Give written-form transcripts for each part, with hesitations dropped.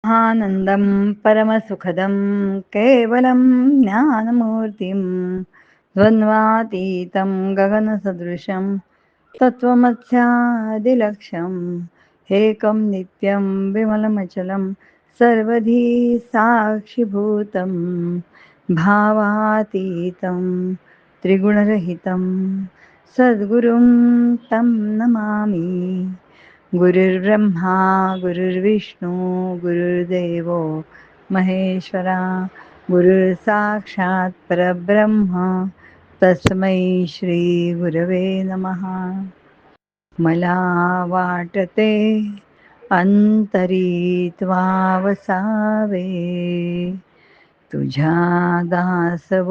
आनन्दं परमसुखदं केवलं ज्ञानमूर्तिं द्वन्द्वातीतं गगनसदृशं तत्त्वमस्यादिलक्ष्यम् एकं नित्यं विमलमचलं सर्वधी साक्षिभूतं भावातीतं त्रिगुणरहितं सद्गुरुं तं नमामि। गुरुर्ब्रह्मा गुरुर्विष्णू गुरुर्देवो महेश्वरा गुरुर्साक्षात् परब्रह्म तस्मै श्री गुरवे नमः। मला वाटते अंतरी वसावे तुझ्या दासबोधासी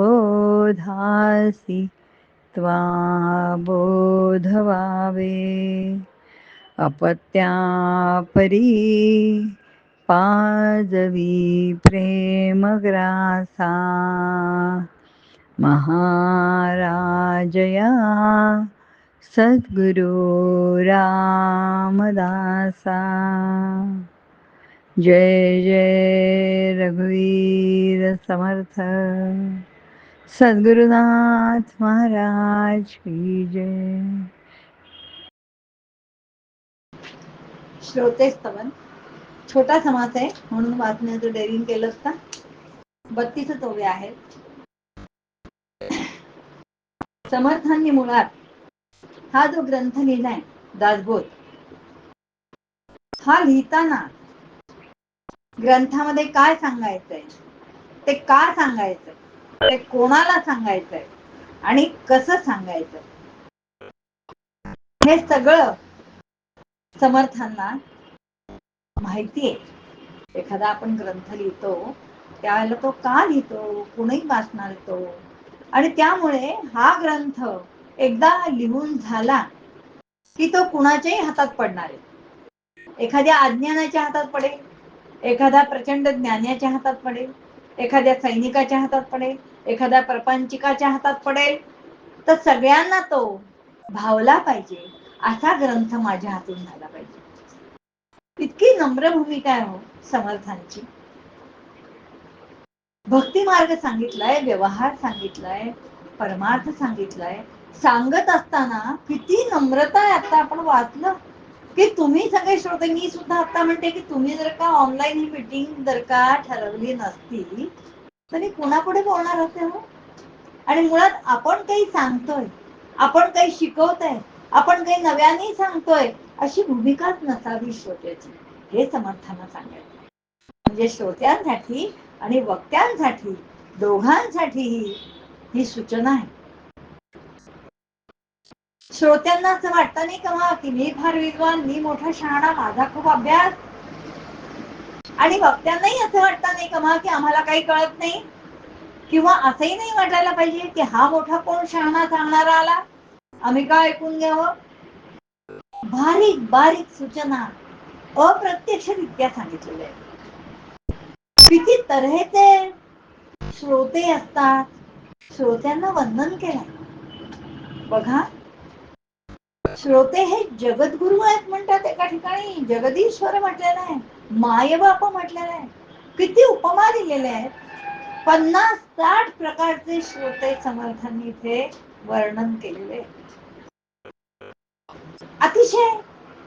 त्वा बोधवावे अपत्यापरी पाजवी प्रेमग्रासा महाराजया सद्गुरु रामदासा। जय जय रघुवीर समर्थ सद्गुरुनाथ महाराज की जय। श्रोतेस्तवन छोटा समास आहे म्हणून वाचण्याचं डेअरिंग केलं असता. 32 ओव्या आहेत. समर्थांनी मुळात हा जो ग्रंथ लिहिलाय दासबोध, हा लिहिताना ग्रंथामध्ये काय सांगायचंय, ते का सांगायचंय, ते कोणाला सांगायचंय आणि कसं सांगायचं, हे सगळं समर्थांना माहिती आहे. एखादा आपण ग्रंथ लिहितो त्यावेळेला तो का लिहितो, कुणी वाचणार तो, आणि त्यामुळे हा ग्रंथ एकदा लिहून झाला की तो कुणाच्याही हातात पडणार आहे. एखाद्या अज्ञानाच्या हातात पडेल, एखाद्या प्रचंड ज्ञानाच्या हातात पडेल, एखाद्या सैनिकाच्या हातात पडेल, एखाद्या प्रपंचिकाच्या हातात पडेल, तर सगळ्यांना तो भावला पाहिजे असा ग्रंथ माझ्या हातून झाला पाहिजे. इतकी नम्र भूमिका आहे हो समर्थांची. भक्ती मार्ग सांगितलाय, व्यवहार सांगितलाय, परमार्थ सांगितलाय. सांगत असताना किती नम्रता आहे. आता आपण वाचलं की तुम्ही सगळे श्रोते, मी सुद्धा आता म्हणते की तुम्ही जर का ऑनलाईन ही मीटिंग जर का ठरवली नसती तरी कुणापुढे बोलणार होते हो. आणि मुळात आपण काही सांगतोय, आपण काही शिकवतोय, आपण काही नव्याने सांगतोय अशी भूमिकाच नसावी श्रोत्याची, हे समर्थांना सांगायचं. म्हणजे श्रोत्यांसाठी आणि वक्त्यांसाठी दोघांसाठीही ही सूचना आहे. श्रोत्यांना असं वाटतं नाही का की मी फार विद्वान, मी मोठा शहाणा, माझा खूप अभ्यास, आणि वक्त्यांनाही असं वाटतं नाही का की आम्हाला काही कळत नाही, किंवा असंही नाही वाटायला पाहिजे की हा मोठा कोण शहाणा सांगणारा आला, आम्ही काय ऐकून घ्यावं. बारीक बारीक सूचना अप्रत्यक्षरित्या सांगितलेल्या आहेत. किती तऱ्हेचे श्रोते असतात. श्रोत्यांना वंदन केलं बघा. श्रोते हे जगद्गुरु आहेत म्हणतात. एका ठिकाणी जगदीश्वर म्हटलेलं आहे, मायबाप म्हटलेलं आहे. किती उपमा दिलेले आहेत. 50-60 प्रकारचे श्रोते समर्थांनी इथे वर्णन केलेले. अतिशय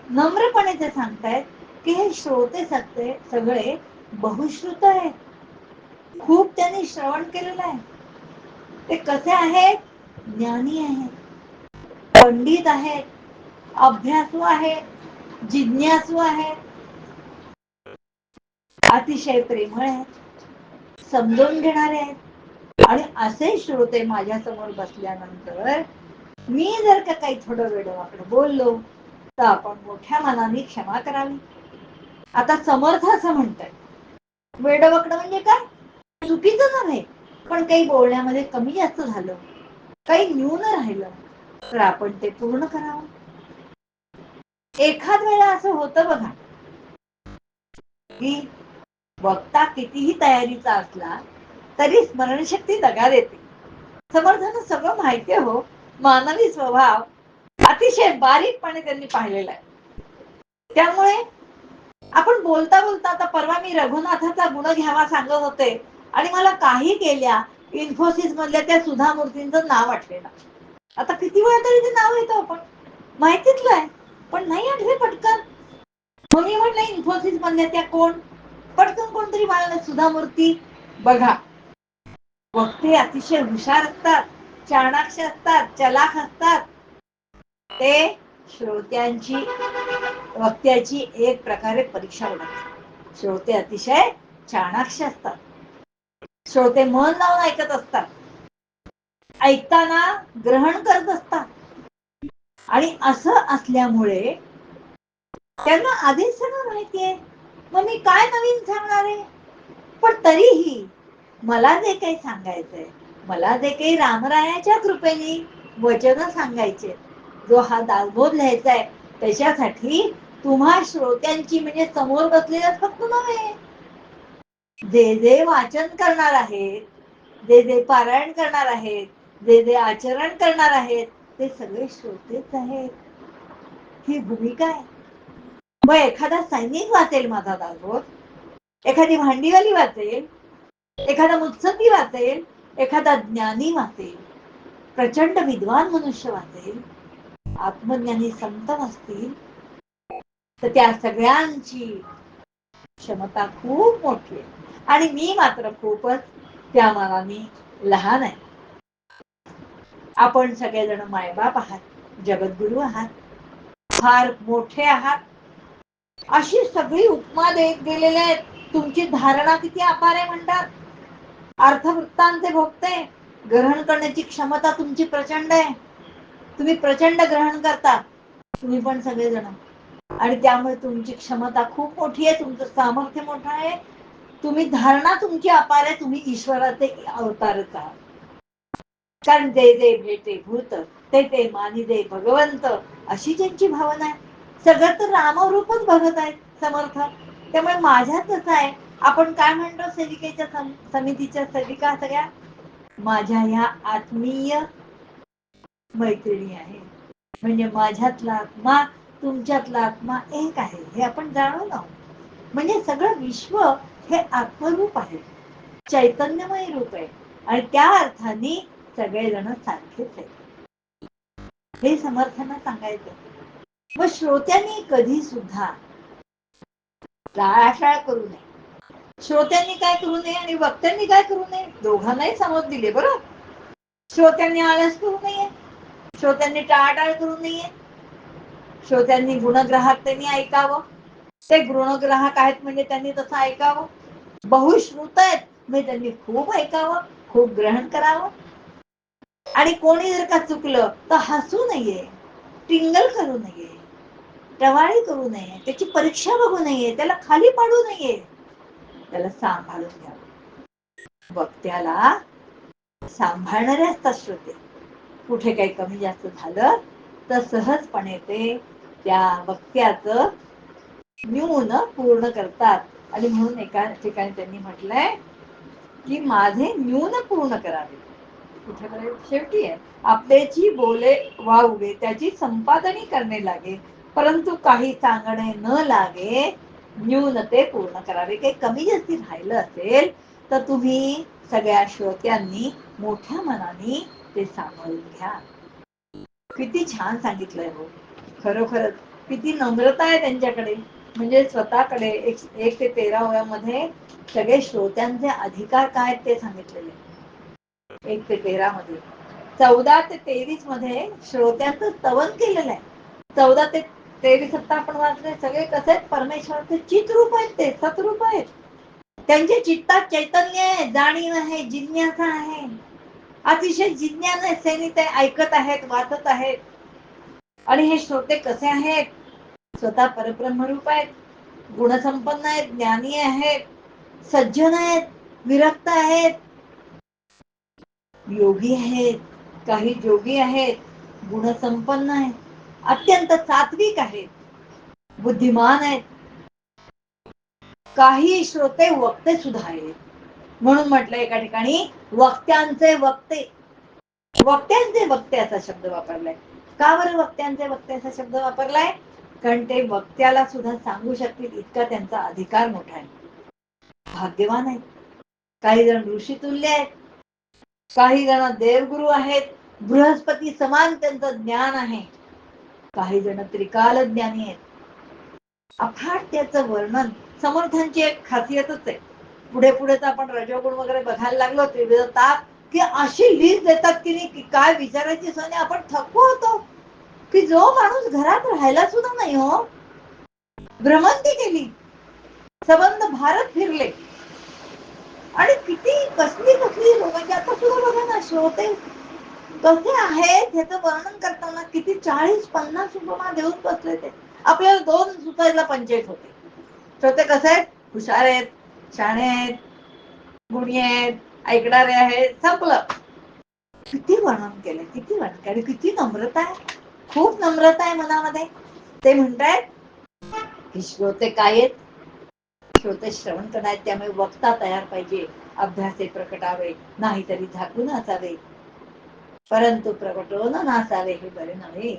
नम्रपणे ते सांगतायत की हे श्रोते सगळे बहुश्रुत आहेत. खूप त्यांनी श्रवण केलेलं आहे. ते कसे आहेत? ज्ञानी आहेत, पंडित आहेत, अभ्यासू आहेत, जिज्ञासू आहेत, अतिशय प्रेमळ आहेत, समजून घेणारे आहेत. आणि असे श्रोते माझ्या समोर बसल्यानंतर मी जर का काही थोडं वेडवाकडं बोललो तर आपण मोठ्या मनाने क्षमा करावी. आता समर्थ असं म्हणताय, वेडवाकडं म्हणजे काय? चुकीचं नव्हे, पण काही बोलण्यामध्ये कमी जास्त झालं, काही न्यून राहिलं तर आपण ते पूर्ण करावं. एखाद वेळा असं होतं बघा की वक्ता कितीही तयारीचा असला तरी स्मरणशक्ती दगा देते. समर्थांना सगळं माहिती हो. मानवी स्वभाव अतिशय बारीकपणे त्यांनी पाहिलेला आहे. त्यामुळे आपण असं बोलता बोलता, आता परवा मी रघुनाथाचा गुण घ्यावा सांगत होते आणि मला काही केल्या इन्फोसिस मधल्या त्या सुधा मूर्तींचं नाव आठवेना. आता किती वेळा तरी ते नाव येतं, आपण माहितीतलं आहे पण नाही आठवे पटकन. मग मी म्हटलं इन्फोसिस मधल्या त्या कोण, पटकन कोणतरी मला सुधा मूर्ती. बघा, वक्ते अतिशय हुशार असतात, चाणाक्ष असतात, चलाख असतात. ते श्रोत्यांची, वक्त्याची एक प्रकारे परीक्षा होतात. श्रोते अतिशय चाणाक्ष असतात, श्रोते मन लावून ऐकत असतात, ऐकताना ग्रहण करत असतात. आणि असं असल्यामुळे त्यांना आधीच सगळं माहितीये. मग मी काय नवीन सांगणार आहे. पण तरीही मला जे काही सांगायचंय, मला जे काही रामरायाच्या कृपेने वचन सांगायचे, जो हा दासबोध लिहायचा आहे, त्याच्यासाठी तुम्हा श्रोत्यांची, म्हणजे समोर बसलेल्या फक्त नव्हे, जे जे वाचन करणार आहेत, जे जे पारायण करणार आहेत, जे जे आचरण करणार आहेत, ते सगळे श्रोतेच आहेत. ही भूमिका आहे. मग एखादा सैनिक वाचेल माझा दासबोध, एखादी भांडीवाली वाचेल, एखादा मुत्सद्दी वाचेल, एखादा ज्ञानी वाचेल, प्रचंड विद्वान मनुष्य वाचेल, आत्मज्ञानी संत असतील, तर त्या सगळ्यांची क्षमता खूप मोठी आहे. आणि मी मात्र खूपच त्या मानाने लहान आहे. आपण सगळेजण मायबाप आहात, जगद्गुरु आहात, फार मोठे आहात. अशी सगळी उपमा देत गेलेले आहेत. तुमची धारणा किती अपार आहे म्हणतात. अर्थवृत्तांचे भोगते, ग्रहण करण्याची क्षमता तुमची प्रचंड आहे. तुम्ही प्रचंड ग्रहण करता, तुम्ही पण सगळेजण. आणि त्यामुळे तुमची क्षमता खूप मोठी आहे, तुमचं सामर्थ्य मोठं आहे. तुम्ही धारणा तुमची अपार आहे, तुम्ही ईश्वराचे अवतारच आहात. कारण जे जे भेटे भूत, ते ते मानिदे भगवंत, अशी ज्यांची भावना आहे, सगळं तर रामरूपच बघत आहेत समर्थ. त्यामुळे माझ्यात कसं आहे, आपण काय म्हणतो सेविकेच्या समितीच्या सेविका सगळ्या माझ्या ह्या आत्मीय मैत्रिणी आहे. म्हणजे माझ्यातला आत्मा तुमच्यातला आत्मा एक आहे, हे आपण जाणून आहोत. म्हणजे सगळं विश्व हे आत्मरूप आहे, चैतन्यमय रूप आहे. आणि त्या अर्थाने सगळेजण सारखेच आहेत, हे समर्थांना सांगायचं. मग श्रोत्यांनी कधी सुद्धा टाळाटाळ करू नये. श्रोत्यांनी काय करू नये आणि वक्त्यांनी काय करू नये, दोघांनाही समज दिले बरोबर. श्रोत्यांनी आळस करू नये, श्रोत्यांनी टाळाटाळ करू नये. श्रोत्यांनी गुणग्राहक त्यांनी ऐकावं, ते गुणग्राहक आहेत म्हणजे त्यांनी तसं ऐकावं. बहुश्रुत आहेत म्हणजे त्यांनी खूप ऐकावं, खूप ग्रहण करावं. आणि कोणी जर का चुकलं तर हसू नये, टिंगल करू नये, टवाळी करू नये, त्याची परीक्षा बघू नये, त्याला खाली पाडू नये, त्याला सांभाळून घ्यावं. वक्त्याला सांभाळणारे असतात श्रोते. कुठे काही कमी जास्त झालं तर सहजपणे ते त्या वक्त्याचं न्यून पूर्ण करतात. आणि म्हणून एका ठिकाणी त्यांनी म्हटलंय की माझे न्यून पूर्ण करावे. कुठे शेवटी आहे, आपल्याची बोले वावगे त्याची संपादनी करणे लागे, परंतु काही सांगणे न लागे, न्यून ते पूर्ण करावे. काही कमी जास्ती राहिलं असेल तर तुम्ही सगळ्या श्रोत्यांनी मोठ्या मनाने ते सांभाळून घ्या. किती छान सांगितलंय हो, खरोखरच किती नम्रता आहे त्यांच्याकडे. म्हणजे स्वतःकडे 1 ते 13 वयामध्ये सगळे श्रोत्यांचे अधिकार काय ते सांगितलेले. 1 ते 13 मध्ये, 14 ते 23 मध्ये श्रोत्यांचं स्तवन केलेलं आहे. 14 ते 23 आता आपण वाचले, सगळे कसे आहेत, परमेश्वराचे चित्रूप आहेत, ते सतरूप आहेत. त्यांच्या चित्तात चैतन्य आहे, जाणीव आहे, जिज्ञासा आहे, अतिशय जिज्ञाने सैनिक ते ऐकत आहेत, वाचत आहेत. आणि हे श्रोते कसे आहेत, स्वतः परब्रह्मरूप आहेत, गुणसंपन्न आहेत, ज्ञानी आहेत, सज्जन आहेत, विरक्त आहेत, योगी आहेत, काही जोगी आहेत, गुणसंपन्न आहेत, अत्यंत सात्विक आहेत, बुद्धिमान आहेत. काही श्रोते वक्ते सुद्धा आहेत. म्हणून म्हटलं एका ठिकाणी वक्त्यांचे वक्ते, वक्त्यांचे वक्ते असा शब्द वापरलाय. का बरं वक्त्यांचे वक्ते असा शब्द वापरलाय? कारण ते वक्त्याला सुद्धा सांगू शकतील इतका त्यांचा अधिकार मोठा आहे. भाग्यवान आहेत. काही जण ऋषितुल्य आहेत, काही जण देवगुरु आहेत, बृहस्पती समान त्यांचं ज्ञान आहे, काही जण त्रिकाल ज्ञानी आहेत. अफाट त्याचं वर्णन. समर्थांची एक खासियतच आहे, पुढे पुढे तर आपण रजोगुण वगैरे बघायला लागलो, त्रिविध ताप, की अशी लिस्ट देतात की नाही, की काय विचारायची सोय नाही. आपण थकू होतो की जो माणूस घरात राहायला सुद्धा नाही हो, भ्रमंती केली, संबंध भारत फिरले, आणि किती कसली कसली म्हणजे आता सुद्धा बघा ना, श्रोते कसे आहेत ह्याचं वर्णन करताना किती 40-50 उपमा देऊन बसले. ते आपल्याला 2 सुचायला पंचायत होते. श्रोते कसे आहेत? हुशार आहेत, शाणे आहेत, गुणी आहेत, ऐकणारे आहेत, संपलं. किती वर्णन केलं, किती वर्णन केलं, किती नम्रता आहे, खूप नम्रता आहे मनामध्ये. ते म्हणतायत की श्रोते काय आहेत? श्रोते श्रवण करणार, त्यामुळे वक्ता तयार पाहिजे, अभ्यासे प्रकटावे, नाहीतरी झाकून असावे, परंतु प्रकटो न नासावे हे बरे नव्हे.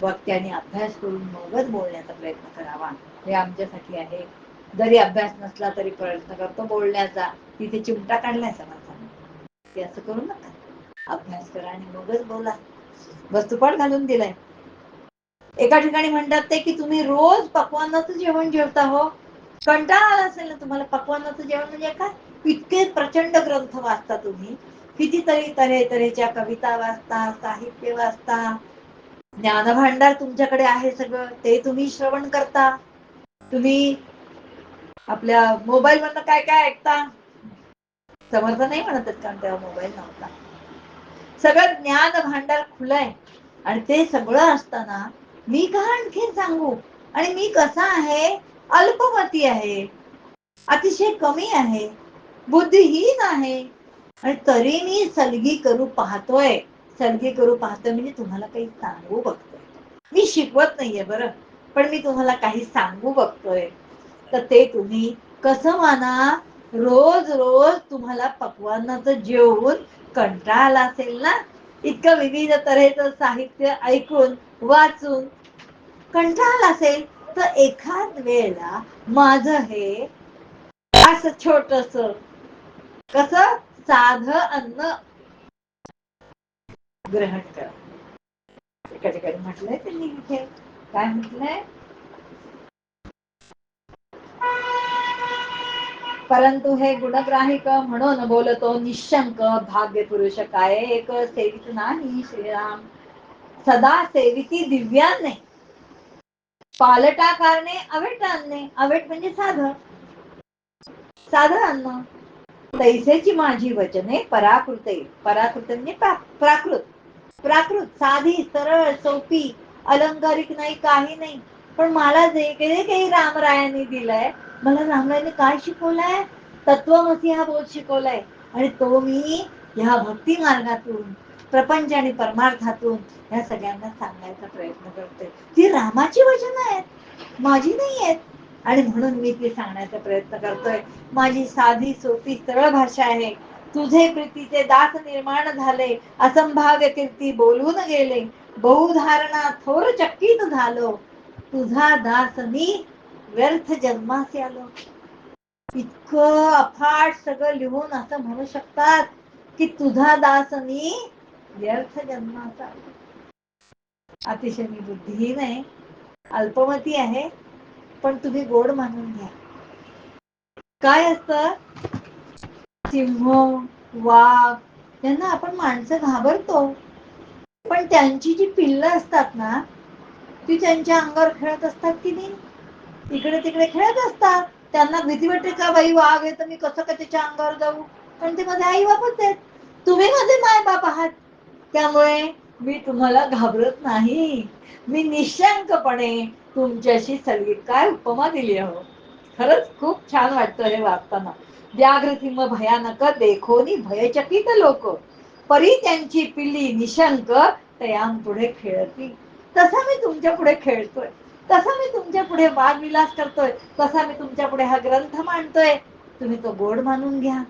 वक्त्याने अभ्यास करून मगच बोलण्याचा प्रयत्न करावा, हे आमच्यासाठी आहे. जरी अभ्यास नसला तरी प्रयत्न करतो बोलण्याचा. तिथे चिमटा काढलाय समर्थाने, ते असं करू नका, अभ्यास करा आणि मगच बोला. वस्तुपाठ घालून दिलाय. एका ठिकाणी म्हणतात ते की तुम्ही रोज पक्वान्नाचं जेवण जेवता हो, कंटाळा आला असेल ना तुम्हाला. पक्वान्नाचं जेवण म्हणजे काय? इतके प्रचंड ग्रंथ वाचता तुम्ही, कितीतरी तऱ्हेच्या कविता वाचता, साहित्य वाचता, ज्ञानभांडार तुमच्याकडे आहे सगळं, ते तुम्ही श्रवण करता. तुम्ही आपल्या मोबाईल मधनं काय काय ऐकता? समर्थ नाही म्हणत कारण तेव्हा मोबाईल नव्हता. सगळं ज्ञान भांडार खुलंय, आणि ते सगळं असताना मी का आणखीन सांगू? आणि मी कसा आहे? अल्पमती आहे, अतिशय कमी आहे, बुद्धिहीन आहे, आणि तरी मी सलगी करू पाहतोय. सलगी करू पाहतोय म्हणजे तुम्हाला काही सांगू बघतोय. मी शिकवत नाहीये बरं, पण मी तुम्हाला काही सांगू बघतोय. तर ते तुम्ही कसं माना? रोज रोज तुम्हाला पक्वान्नाचं जेवून कंटाळा आला असेल ना, इतकं विविध तऱ्हेचं साहित्य ऐकून वाचून कंटाळा आला असेल, तर एखाद वेळेला माझं हे असं छोटस कसं साधं अन्न ग्रहण करा. एका ठिकाणी म्हटलंय त्यांनी, इथे काय म्हटलंय? परंतु हे गुणग्राहिक म्हणून बोलतो निशंक, भाग्य पुरुष काय एक सेवित नाही श्रीराम, सदा सेविती दिव्याने, पालटा कारणे अवेट आणणे. अवेट म्हणजे साधं, साधं अन्न. तैसेची माझी वचने पराकृते. पराकृत म्हणजे प्राकृत, प्राकृत साधी सरळ सोपी, अलंकारिक नाही, काही नाही. पण मला जे काही रामरायांनी दिलंय, मला रामरायांनी काय शिकवलंय? तत्वमसी हा बोध शिकवलाय, आणि तो मी ह्या भक्ती मार्गातून, प्रपंच आणि परमार्थातून ह्या सगळ्यांना सांगायचा प्रयत्न करते. ती रामाची वचन आहेत, माझी नाही आहेत, आणि म्हणून मी ती सांगण्याचा प्रयत्न करतोय. माझी साधी सोपी सरळ भाषा आहे. तुझे प्रीतीचे दास निर्माण झाले, असंभाव्य कीर्ती बोलून गेले, बहुधारणा थोर चकित झालो, तुझा दास मी व्यर्थ जन्मासी आलो. इतकं अफाट सगळं लिहून असं म्हणू शकतात की तुझा दास मी व्यर्थ जन्माचा आलो. अतिशय मी बुद्धिहीन आहे, अल्पमती आहे, पण तुम्ही गोड मानून घ्या. काय असतं? सिंह, वाघ यांना आपण माणसं घाबरतो, पण त्यांची जी पिल्लं असतात ना, ती त्यांच्या अंगावर खेळत असतात की नाही, इकडे तिकडे खेळत असतात. त्यांना भीती वाटते का, बाई वाघ आहे तर मी कसं काय त्याच्या अंगावर जाऊ? पण ते माझे आई बापच आहेत, तुम्ही माझे माय बाप आहात, त्यामुळे मी तुम्हाला घाबरत नाही. मी निशंकपणे तुमच्याशी सगळी काय उपमा दिली हो. खरंच खूप छान वाटतं हे वाचताना. व्याघ्रसिंह भयानक देखोनी भयचकित लोक, परी त्यांची पिल्ली निशंक तयाम पुढे खेळती. तसा मी तुमच्या पुढे खेळतोय, तसा मी तुमच्या पुढे वादविलास करतोय, तसा मी तुमच्या पुढे हा ग्रंथ मांडतोय. तुम्ही तो गोड मानून घ्या,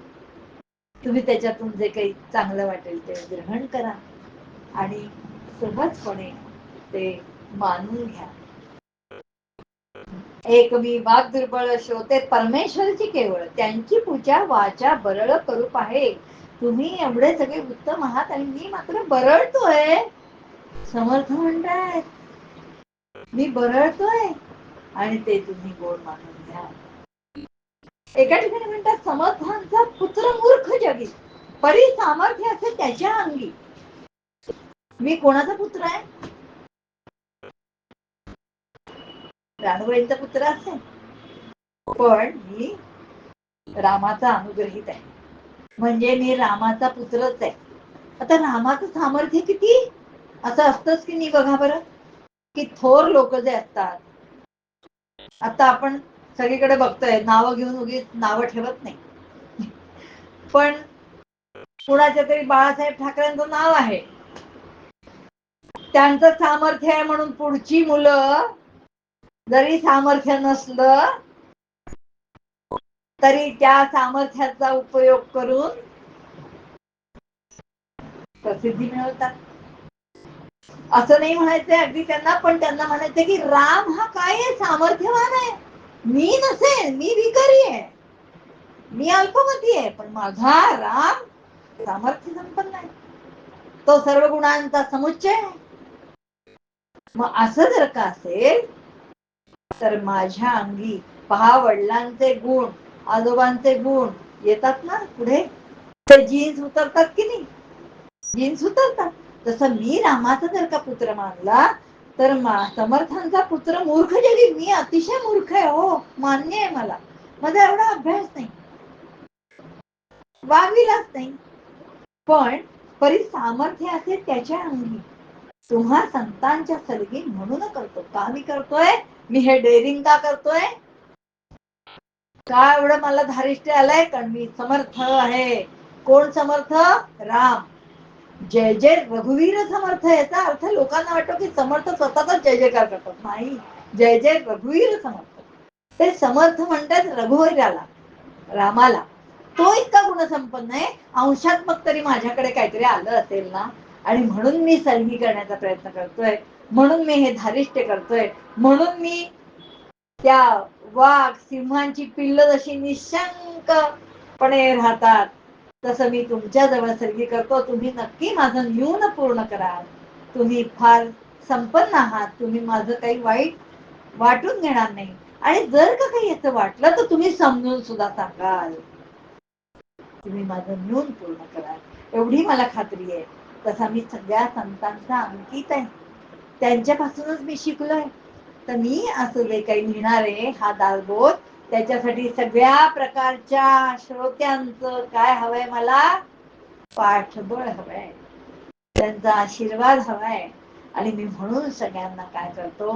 तुम्ही त्याच्यातून जे काही चांगलं वाटेल ते ग्रहण करा, आणि सहजपणे ते मानून घ्या. एक मी वाघ दुर्बळ श्रोते परमेश्वरची केवळ त्यांची पूजा वाचा बरळ करू पाहे. तुम्ही एवढे सगळे उत्तम आहात आणि मी मात्र बरळतोय. समर्थ म्हणतायत मी बरळतोय आणि ते तुम्ही गोड मानून घ्या. एका ठिकाणी म्हणतात समर्थांचा पुत्र मूर्ख जगी परी सामर्थ्य असे त्याच्या अंगी. मी कोणाचा पुत्र आहे? राणूबाईंचा पुत्र असेल पण मी रामाचा अनुग्रहित आहे. म्हणजे मी रामाचा पुत्रच आहे. आता रामाचं सामर्थ्य किती असं असतंच की नाही बघा बरं. की थोर लोक जे असतात, आता आपण सगळीकडे बघतोय नावं घेऊन उगीच नावं ठेवत नाही, पण कुणाच्या तरी बाळासाहेब ठाकरेंचं नाव आहे, त्यांचं सामर्थ्य आहे म्हणून पुढची मुलं जरी सामर्थ्य नसलं तरी त्या सामर्थ्याचा उपयोग करून प्रसिद्धी मिळवतात. असं नाही म्हणायचंय अगदी त्यांना, पण त्यांना म्हणायचंय की राम हा काय आहे? सामर्थ्यवान आहे. मी नसेल, मी विकारी आहे, मी अल्पमती आहे, पण माझा राम सामर्थ्य संपन्न आहे. तो सर्व गुणांचा समुच्चय आहे. मग असं जर का असेल तर माझ्या अंगी पहा वडिलांचे गुण आजोबांचे गुण येतात ना पुढे, ते जीन्स उतरतात की नाही, जीन्स उतरतात. तसं मी रामाचा जर का पुत्र मानला तर समर्थांचा पुत्र मूर्ख जगी. मी अतिशय मूर्ख आहे हो, मान्य आहे मला, माझा एवढा अभ्यास नाही, वागविलाच नाही, पण परी सामर्थ्य असे त्याच्या अंगी तुम्हा संतांच्या सलगी म्हणून करतो. का मी करतोय? मी हे डेअरिंग का करतोय? का एवढं मला धारिष्ट्य आलंय? कारण मी समर्थ आहे. कोण समर्थ? राम. जय जय रघुवीर समर्थ. याचा अर्थ लोकांना वाटतो की समर्थ स्वतःच जय जयकार करतात. नाही, जय जय रघुवीर समर्थ. ते समर्थ म्हणतात रघुवीराला, रामाला. तो इतका गुणसंपन्न आहे, अंशात्मक तरी माझ्याकडे काहीतरी आलं असेल ना, आणि म्हणून मी सलगी करण्याचा प्रयत्न करतोय, म्हणून मी हे धारिष्ट्य करतोय, म्हणून मी त्या वाघ सिंहांची पिल्ल जशी निशंकपणे राहतात तसं मी तुमच्या जवळ सलगी करतो. तुम्ही नक्की माझं न्यून पूर्ण कराल. तुम्ही फार संपन्न आहात, तुम्ही माझं काही वाईट वाटून घेणार नाही, आणि जर का काही असं वाटलं तर तुम्ही समजून सुद्धा सांगाल. तुम्ही माझं न्यून पूर्ण कराल एवढी मला खात्री आहे. तसा मी सगळ्या संतांचा अंकित आहे, त्यांच्यापासूनच मी शिकलोय. तर मी असं जे काही लिहिणार आहे हा दासबोध, त्याच्यासाठी सगळ्या प्रकारच्या श्रोत्यांचं काय हवंय मला? पाठबळ हवंय, त्यांचा आशीर्वाद हवाय. आणि मी म्हणून सगळ्यांना काय करतो?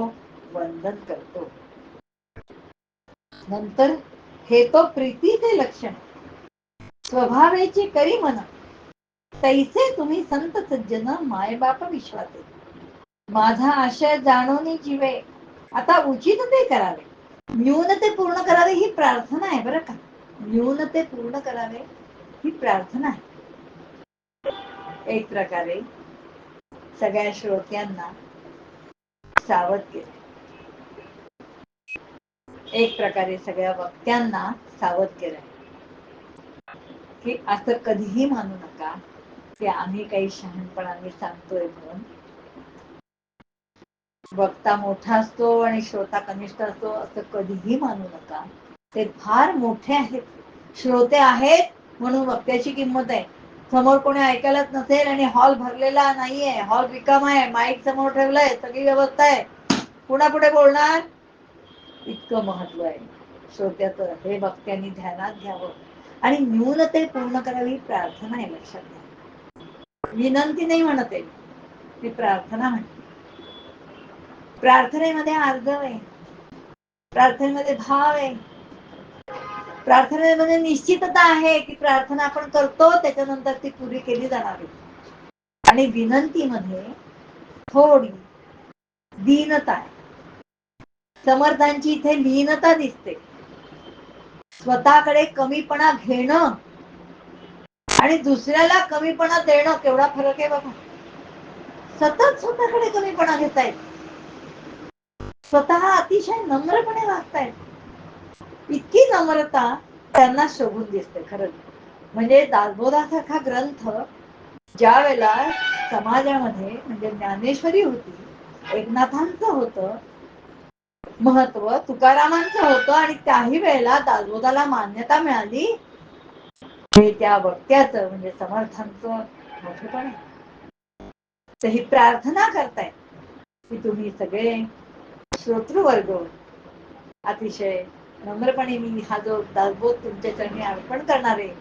वंदन करतो. नंतर हे तो प्रीतीचे लक्षण स्वभावेची करी मन तैसे तुम्ही संत सज्जन मायबाप विश्वासे. माझा आशय जाणून जीवे आता उचित ते करावे, न्यूनते पूर्ण करावे ही प्रार्थना आहे बरं का. न्यूनते पूर्ण करावे ही प्रार्थना आहे. एक प्रकारे सगळ्या श्रोत्यांना सावध केले, एक प्रकारे सगळ्या वक्त्यांना सावध केलंय की असं कधीही मानू नका की आम्ही काही शहाणपणाने सांगतोय म्हणून. वक्ता मोठा असतो आणि श्रोता कनिष्ठ असतो असं कधीही मानू नका. ते फार मोठे आहेत, श्रोते आहेत म्हणून वक्त्याची किंमत आहे. समोर कोणी ऐकायलाच नसेल आणि हॉल भरलेला नाहीये, हॉल रिकामा आहे, माईक समोर ठेवलंय, सगळी व्यवस्था आहे, पुढे बोलणार? इतकं महत्व आहे श्रोत्याचं, हे वक्त्यांनी ध्यानात घ्यावं. आणि न्यूनते पूर्ण करावी प्रार्थना आहे, लक्षात घ्या. विनंती नाही म्हणत आहे ती, प्रार्थना म्हणते. प्रार्थनेमध्ये आर्जव आहे, प्रार्थनेमध्ये भाव आहे, प्रार्थनेमध्ये निश्चितता आहे की प्रार्थना आपण करतो त्याच्यानंतर ती पुरी केली जाणार आहे. आणि विनंतीमध्ये थोडी दीनता आहे. समर्थांची इथे लीनता दिसते. स्वतःकडे कमीपणा घेणं आणि दुसऱ्याला कमीपणा देणं केवढा फरक आहे बघा. सतत स्वतःकडे कमीपणा घेतायत. स्वतः अतिशय नम्रपणे वागतायत. इतकी नम्रता त्यांना शोभून दिसते खरंच. म्हणजे दासबोधासारखा ग्रंथ ज्या वेळेला समाजामध्ये म्हणजे ज्ञानेश्वरी होती, एकनाथांचं होतं महत्व, तुकारामांचं होतं, आणि त्याही वेळेला दासबोधाला मान्यता मिळाली, हे त्या वक्त्याचं म्हणजे समर्थांचं मोठेपण आहे. तर ही प्रार्थना करताय की तुम्ही सगळे श्रोतृवर्ग अतिशय नम्रपणे मी हा जो दासबोध तुमच्या चरणी अर्पण करणार आहे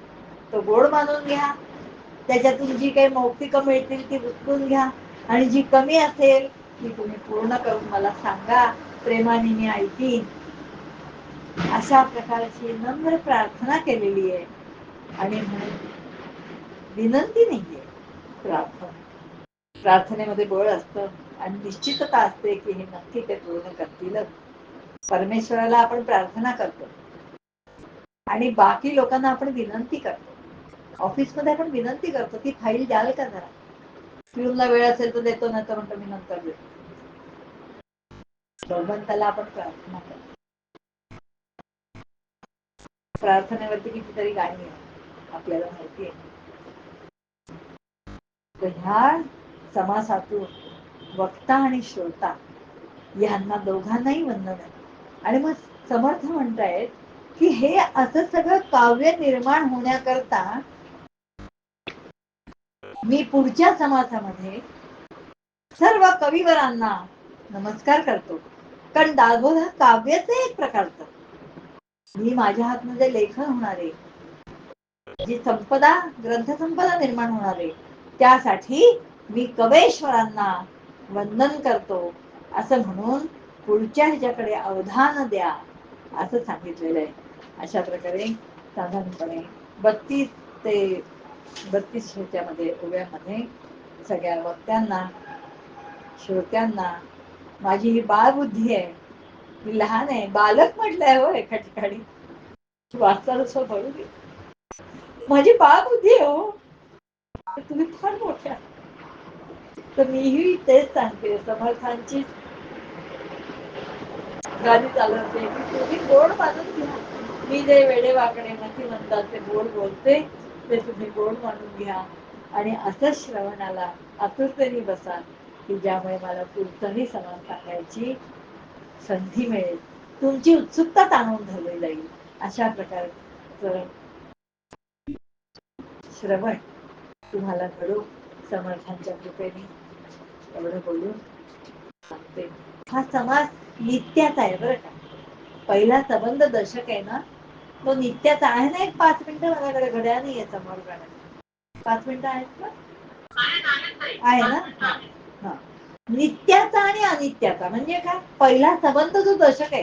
तो गोड मानून घ्या. त्याच्यातून जी काही मौक्तिकं मिळतील ती उचलून घ्या, आणि जी कमी असेल ती तुम्ही पूर्ण करून मला सांगा, प्रेमाने मी ऐकीन. अशा प्रकारची नम्र प्रार्थना केलेली आहे. आणि म्हणून विनंती नाहीये, प्रार्थना. प्रार्थनेमध्ये बळ असतं आणि निश्चितता असते की हे नक्की ते पूर्ण करतीलच. परमेश्वराला आपण प्रार्थना करतो आणि बाकी लोकांना आपण विनंती करतो. ऑफिसमध्ये आपण विनंती करतो की फाईल द्याल का जरा, पिऊनला वेळ असेल तर देतो, नाही तर म्हणतो मी नंतर देतो. भगवंताला आपण प्रार्थना करतो. प्रार्थनेवरती कितीतरी गाणी आहे आपल्याला माहिती आहे. तर ह्या समासातून वक्ता आणि श्रोता यांना दोघांनाही वंदन आहे. आणि मग समर्थ म्हणतायत की हे असं सगळं काव्य निर्माण होण्याकरता मी पुढच्या समासामध्ये सर्व कविवरांना नमस्कार करतो. कारण दासबोध हा काव्याच एक प्रकारचं, मी माझ्या हातनं जे लेखन होणार आहे, जी संपदा ग्रंथसंपदा निर्माण होणार आहे, त्यासाठी मी कवेश्वरांना वंदन करतो असं म्हणून पुढच्या ह्याच्याकडे अवधान द्या असं सांगितलेलं आहे. अशा प्रकारे साधारणपणे 32 ते 32 ह्याच्यामध्ये ओव्यामध्ये सगळ्या वक्त्यांना श्रोत्यांना माझी ही बाळबुद्धी आहे, मी लहान आहे, बालक म्हटलंय हो एका ठिकाणी, वाचाल बळू दे, माझी बाळबुद्धी आहे हो, तुम्ही फार मोठ्या. तर मीही तेच सांगते, समर्थांची गाणी चालवते की तुम्ही गोड मानून घ्या. मी जे वेडे वाकडे मतिमंदाचे गोड बोलते ते तुम्ही गोड मानून घ्या, आणि असंच श्रवणाला आतुरतेने बसा की ज्यामुळे मला पुढचंही समान सांगायची संधी मिळेल, तुमची उत्सुकता ताणून धरली जाईल. अशा प्रकारचं श्रवण तुम्हाला घडो समर्थांच्या कृपेने. एवढं बोलून सांगते. हा समास नित्याचा आहे बरं का. पहिला संबंध दशक आहे ना, तो नित्याचा आहे ना. एक 5 मिनिटं माझ्याकडे घड्याळ नाहीये समोर गाण्यात. 5 मिनिटं आहेत का? आहे ना. हा, नित्याचा आणि अनित्याचा म्हणजे काय, पहिला संबंध जो दशक आहे.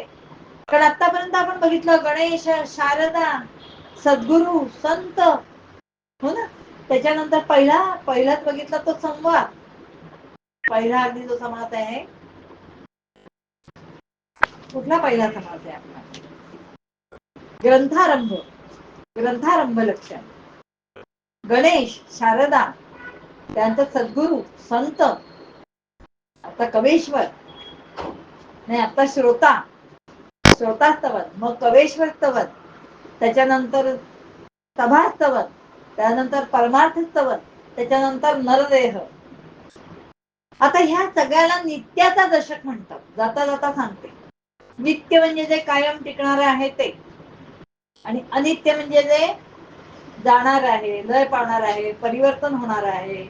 कारण आतापर्यंत आपण बघितलं गणेश, शारदा, सद्गुरु, संत, हो ना. त्याच्यानंतर पहिलाच बघितला तो संवाद. पहिला अगदी जो समास आहे, कुठला पहिला समास आहे आपला, ग्रंथारंभ. ग्रंथारंभ लक्षण, गणेश, शारदा, त्यानंतर सद्गुरु, संत, आता कवेश्वर, नाही आता श्रोता, श्रोता स्तवन, मग कवेश्वर स्तवन, त्याच्यानंतर सभा स्तवन, त्यानंतर परमार्थ स्तवन, त्याच्यानंतर नरदेह. आता ह्या सगळ्याला नित्याचा दशक म्हणतात. जाता जाता सांगते, नित्य म्हणजे जे कायम टिकणार आहे ते, आणि अनित्य म्हणजे जे जाणार आहे, लय पावणार आहे, परिवर्तन होणार आहे,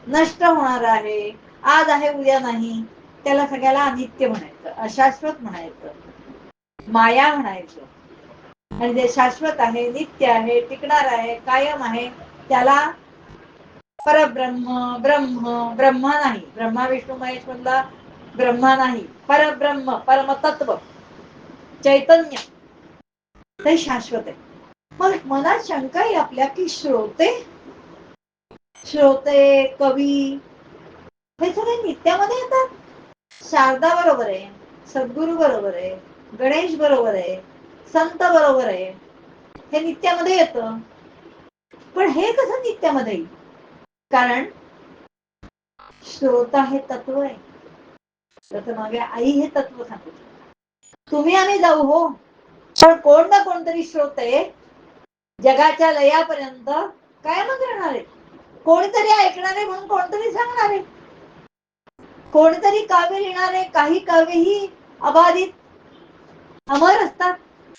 नष्ट होणार आहे, आज आहे उद्या नाही, त्याला सगळ्याला अनित्य म्हणायचं, अशाश्वत म्हणायचं, माया म्हणायचं. आणि जे शाश्वत आहे, नित्य आहे, टिकणार आहे, कायम आहे, त्याला परब्रह्म, ब्रह्म, ब्रह्मा नाही, ब्रह्मा विष्णू महेश म्हणला ब्रह्मा नाही, परब्रह्म, परमतत्व, चैतन्य, ते शाश्वत आहे. मग मनात शंका आहे आपल्या की श्रोते, कवी हे सगळे नित्यामध्ये येतात. शारदा बरोबर आहे, सद्गुरु बरोबर आहे, गणेश बरोबर आहे, संत बरोबर आहे, हे नित्यामध्ये येतं. पण हे कसं नित्यामध्ये येईल? कारण श्रोता हे तत्व आहे, तसं मागे आई हे तत्व सांगितलं. तुम्ही आम्ही जाऊ हो, पण कोण ना कोणतरी श्रोते जगाच्या लयापर्यंत कायमच राहणार आहे. कोणीतरी ऐकणार आहे म्हणून कोणतरी सांगणार आहे. कोणीतरी काव्य लिहिणार आहे. काही काव्य ही अबाधित अमर असतात,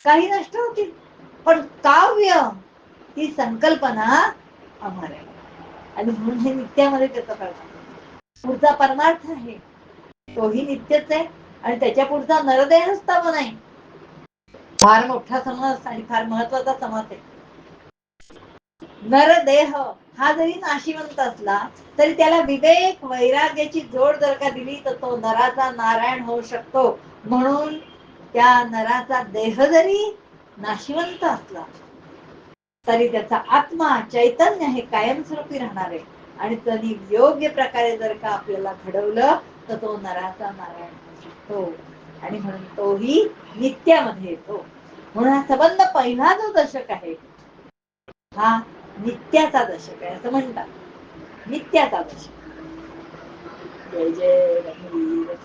काही नष्ट होतील, पण काव्य ही संकल्पना अमर आहे. आणि म्हणून हे नित्यामध्ये त्याचं कळतं. पुढचा परमार्थ आहे तोही नित्यच आहे आणि त्याच्या पुढचा नरदेह स्तव नाही. फार मोठा समज आणि फार महत्वाचा समज आहे. नरदेह हा जरी नाशिवंत असला तरी त्याला विवेक वैराग्याची जोड जर का दिली तर तो नराचा नारायण होऊ शकतो. म्हणून त्या नराचा देह जरी नाशिवंत असला तरी त्याचा आत्मा चैतन्य हे कायमस्वरूपी राहणार आहे. आणि त्यांनी योग्य प्रकारे जर का आपल्याला घडवलं तर तो नराचा नारायण होऊ शकतो. आणि म्हणून तोही नित्यामध्ये येतो. म्हणून हा संबंध पहिला जो दशक आहे हा नित्याचा दशक आहे असं म्हणतात. नित्याचा दशक. जय जय रघुवीर.